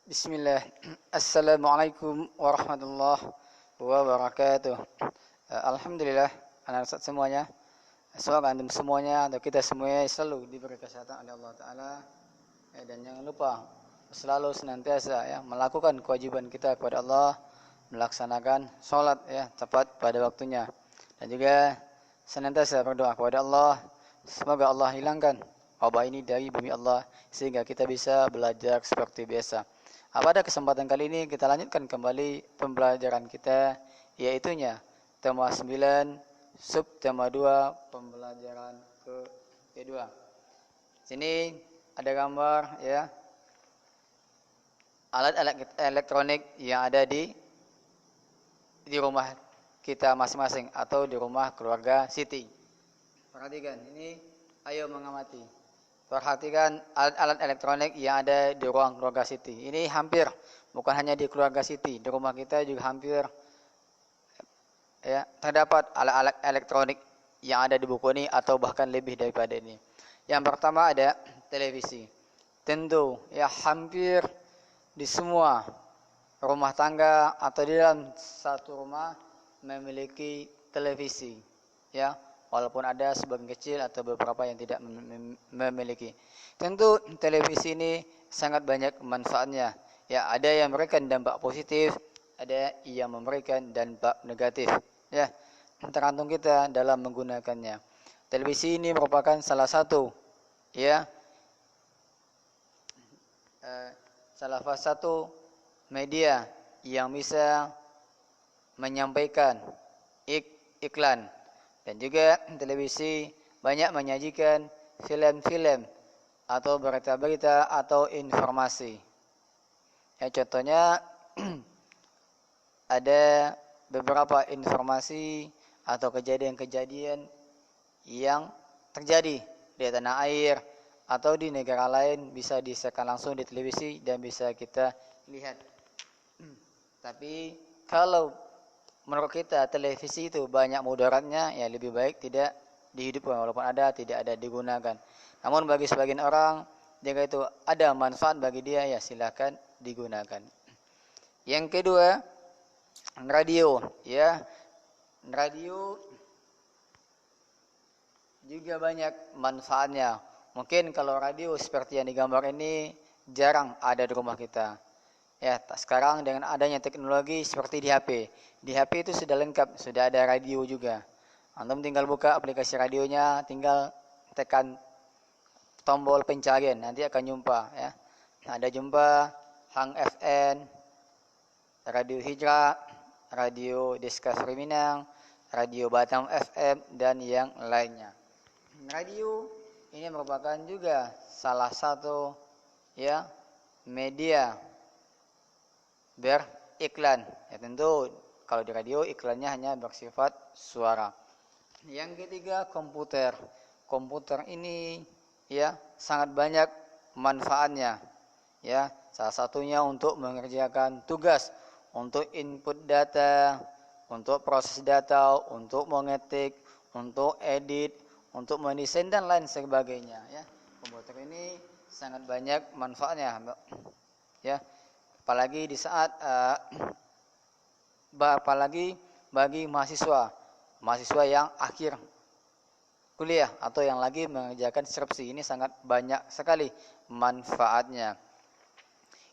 Bismillah. Assalamualaikum warahmatullahi wabarakatuh. Alhamdulillah, anak Ustaz semuanya. Semoga antum semuanya atau kita semuanya selalu diberi kesehatan oleh Allah Ta'ala. Dan jangan lupa selalu senantiasa melakukan kewajiban kita kepada Allah, melaksanakan sholat tepat pada waktunya. Dan juga senantiasa berdoa kepada Allah, semoga Allah hilangkan wabah ini dari bumi Allah sehingga kita bisa belajar seperti biasa. Pada kesempatan kali ini kita lanjutkan kembali pembelajaran kita, yaitunya tema 9 subtema 2 pembelajaran kedua. Sini ada gambar alat-alat elektronik yang ada di rumah kita masing-masing atau di rumah keluarga Siti. Perhatikan ini, ayo mengamati. Perhatikan alat-alat elektronik yang ada di ruang keluarga Siti. Ini hampir, bukan hanya di keluarga Siti, di rumah kita juga hampir terdapat alat-alat elektronik yang ada di buku ini atau bahkan lebih daripada ini. Yang pertama ada televisi. Tentu hampir di semua rumah tangga atau di dalam satu rumah memiliki televisi. Walaupun ada sebagian kecil atau beberapa yang tidak memiliki. Tentu televisi ini sangat banyak manfaatnya. Ada yang memberikan dampak positif, ada yang memberikan dampak negatif. Tergantung kita dalam menggunakannya. Televisi ini merupakan salah satu media yang bisa menyampaikan iklan. Dan juga televisi banyak menyajikan film-film atau berita-berita atau informasi. Contohnya ada beberapa informasi atau kejadian-kejadian yang terjadi di tanah air atau di negara lain bisa disiarkan langsung di televisi dan bisa kita lihat. Tapi kalau menurut kita televisi itu banyak mudaratnya, lebih baik tidak dihidupkan, walaupun tidak ada digunakan. Namun bagi sebagian orang jika itu ada manfaat bagi dia, silakan digunakan. Yang kedua, radio. Radio juga banyak manfaatnya. Mungkin kalau radio seperti yang digambar ini jarang ada di rumah kita. Sekarang dengan adanya teknologi seperti di HP. Di HP itu sudah lengkap, sudah ada radio juga. Antum tinggal buka aplikasi radionya, tinggal tekan tombol pencarian, nanti akan jumpa Ada jumpa Hang FM, Radio Hijrah, Radio Discovery Minang, Radio Batam FM dan yang lainnya. Radio ini merupakan juga salah satu media beriklan. Tentu kalau di radio iklannya hanya bersifat suara. Yang ketiga, komputer. Komputer ini sangat banyak manfaatnya. Salah satunya untuk mengerjakan tugas, untuk input data, untuk proses data, untuk mengetik, untuk edit, untuk mendesain dan lain sebagainya. Komputer ini sangat banyak manfaatnya. Apalagi di saat apalagi bagi mahasiswa yang akhir kuliah atau yang lagi mengerjakan skripsi, ini sangat banyak sekali manfaatnya.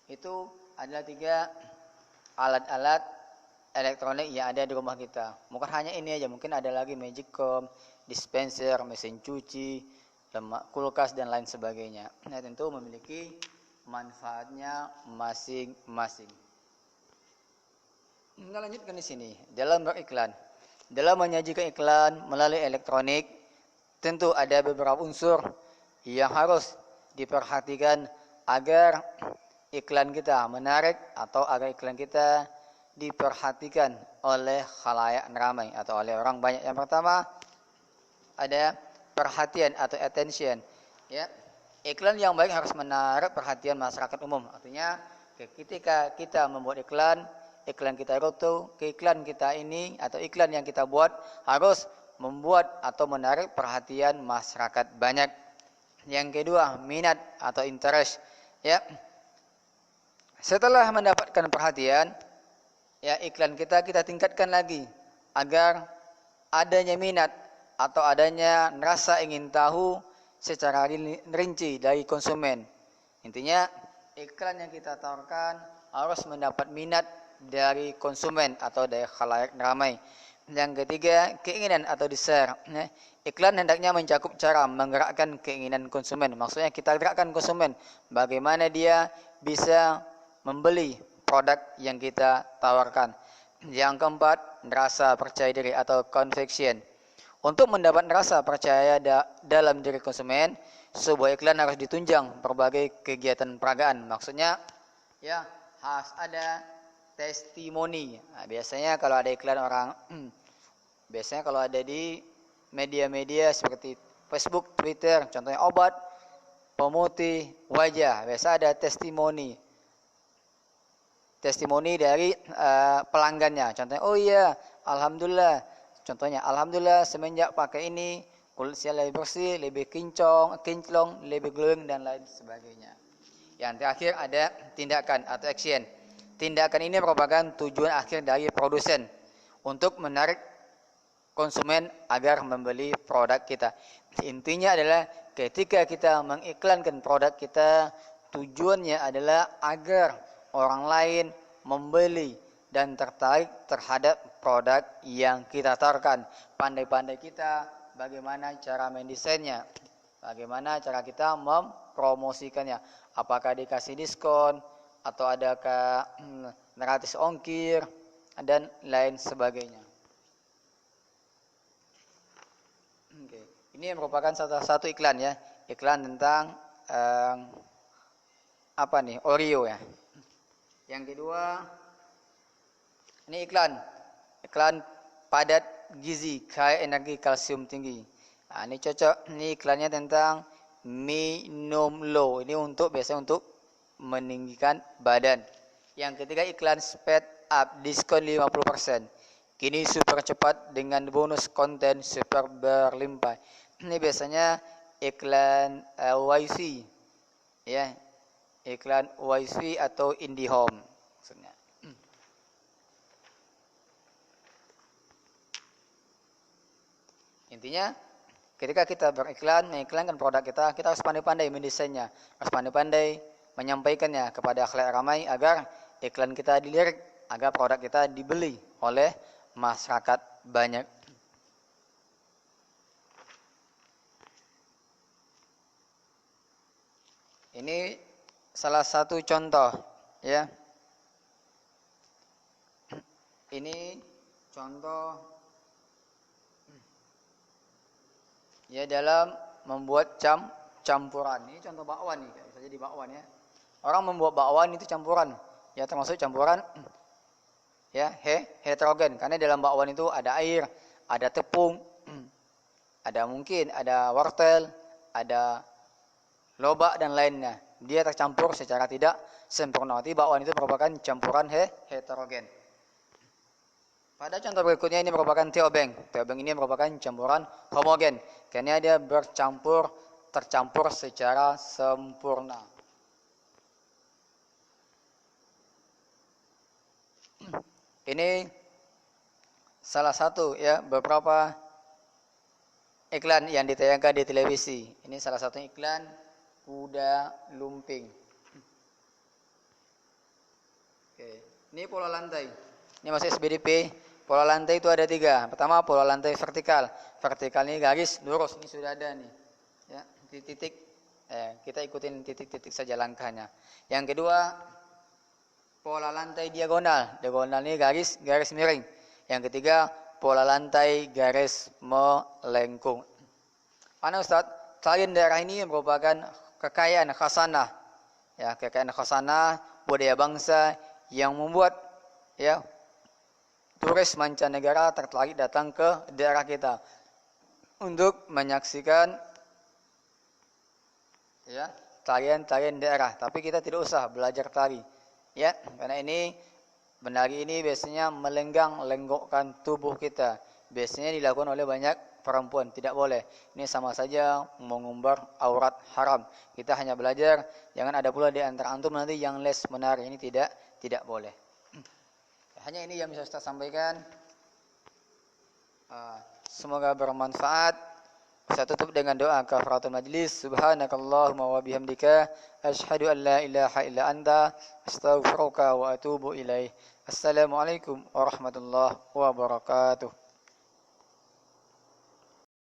Itu adalah 3 alat-alat elektronik yang ada di rumah kita. Bukan hanya ini aja, mungkin ada lagi magicom, dispenser, mesin cuci, kulkas dan lain sebagainya. Tentu memiliki manfaatnya masing-masing. Kita lanjutkan di sini dalam beriklan. Dalam menyajikan iklan melalui elektronik, tentu ada beberapa unsur yang harus diperhatikan agar iklan kita menarik atau agar iklan kita diperhatikan oleh khalayak ramai atau oleh orang banyak. Yang pertama ada perhatian atau attention. Iklan yang baik harus menarik perhatian masyarakat umum. Artinya ketika kita membuat iklan kita itu, iklan kita ini atau iklan yang kita buat harus membuat atau menarik perhatian masyarakat banyak. Yang kedua, minat atau interest. Setelah mendapatkan perhatian, ya iklan kita tingkatkan lagi agar adanya minat atau adanya rasa ingin tahu secara rinci dari konsumen. Intinya iklan yang kita tawarkan harus mendapat minat dari konsumen atau dari khalayak ramai. Yang ketiga, keinginan atau desire. Iklan hendaknya mencakup cara menggerakkan keinginan konsumen. Maksudnya kita gerakkan konsumen bagaimana dia bisa membeli produk yang kita tawarkan. Yang keempat, rasa percaya diri atau conviction. Untuk mendapat rasa percaya dalam diri konsumen, sebuah iklan harus ditunjang berbagai kegiatan peragaan. Maksudnya, ya harus ada testimoni. Nah, biasanya kalau ada iklan orang, biasanya kalau ada di media-media seperti Facebook, Twitter, contohnya obat, pemutih wajah, biasa ada testimoni dari pelanggannya. Contohnya, oh iya, alhamdulillah. Contohnya, alhamdulillah semenjak pakai ini kulit saya lebih bersih, lebih kinclong, lebih glowing dan lain sebagainya. Yang terakhir ada tindakan atau action. Tindakan ini merupakan tujuan akhir dari produsen untuk menarik konsumen agar membeli produk kita. Intinya adalah ketika kita mengiklankan produk kita, tujuannya adalah agar orang lain membeli dan tertarik terhadap produk yang kita tawarkan. Pandai-pandai kita bagaimana cara mendesainnya, bagaimana cara kita mempromosikannya. Apakah dikasih diskon atau adakah gratis ongkir dan lain sebagainya. Oke. Ini merupakan salah satu iklan ya, iklan tentang Oreo ya. Yang kedua, ini iklan padat gizi, kaya energi kalsium tinggi. Nah, ini cocok, ini iklannya tentang minum low. Ini biasanya untuk meninggikan badan. Yang ketiga, iklan speed up, diskon 50%. Kini super cepat dengan bonus konten super berlimpah. Ini biasanya iklan WiFi, ya, iklan WiFi atau IndiHome maksudnya. Intinya, ketika kita mengiklankan produk kita harus pandai-pandai mendesainnya, harus pandai-pandai menyampaikannya kepada khalayak ramai agar iklan kita dilirik, agar produk kita dibeli oleh masyarakat banyak. Ini salah satu contoh ya. Ini contoh ya dalam membuat campuran. Ini contoh bakwan nih, bisa jadi bakwan ya. Orang membuat bakwan itu campuran, ya termasuk campuran ya heterogen, karena dalam bakwan itu ada air, ada tepung, ada wortel, ada lobak dan lainnya. Dia tercampur secara tidak sempurna. Jadi bakwan itu merupakan campuran heterogen. Pada contoh berikutnya ini merupakan teobeng. Teobeng ini merupakan campuran homogen, karena dia tercampur secara sempurna. Ini salah satu ya beberapa iklan yang ditayangkan di televisi. Ini salah satu iklan kuda lumping. Oke, ini pola lantai. Ini masih SBDP. Pola lantai itu ada 3. Pertama, pola lantai vertikal. Vertikal ini garis lurus. Ini sudah ada nih. Ya, titik. Kita ikutin titik-titik saja langkahnya. Yang kedua, pola lantai diagonal. Diagonal ini garis miring. Yang ketiga, pola lantai garis melengkung. Karena Ustaz, tarian daerah ini merupakan kekayaan khasanah. Ya, kekayaan khasanah budaya bangsa yang membuat ya turis mancanegara tertarik datang ke daerah kita untuk menyaksikan ya tarian-tarian daerah. Tapi kita tidak usah belajar tari. Ya, karena menari ini biasanya melenggang-lenggokkan tubuh kita. Biasanya dilakukan oleh banyak perempuan, tidak boleh. Ini sama saja mengumbar aurat haram. Kita hanya belajar, jangan ada pula di antara antum nanti yang les menari, ini tidak boleh. Hanya ini yang bisa Ustaz sampaikan. Semoga bermanfaat. Saya tutup dengan doa kafaratul majlis. Subhanakallahumma wa bihamdika asyhadu an la ilaha illa anta astaghfiruka wa atubu ilaih. Assalamualaikum warahmatullahi wabarakatuh.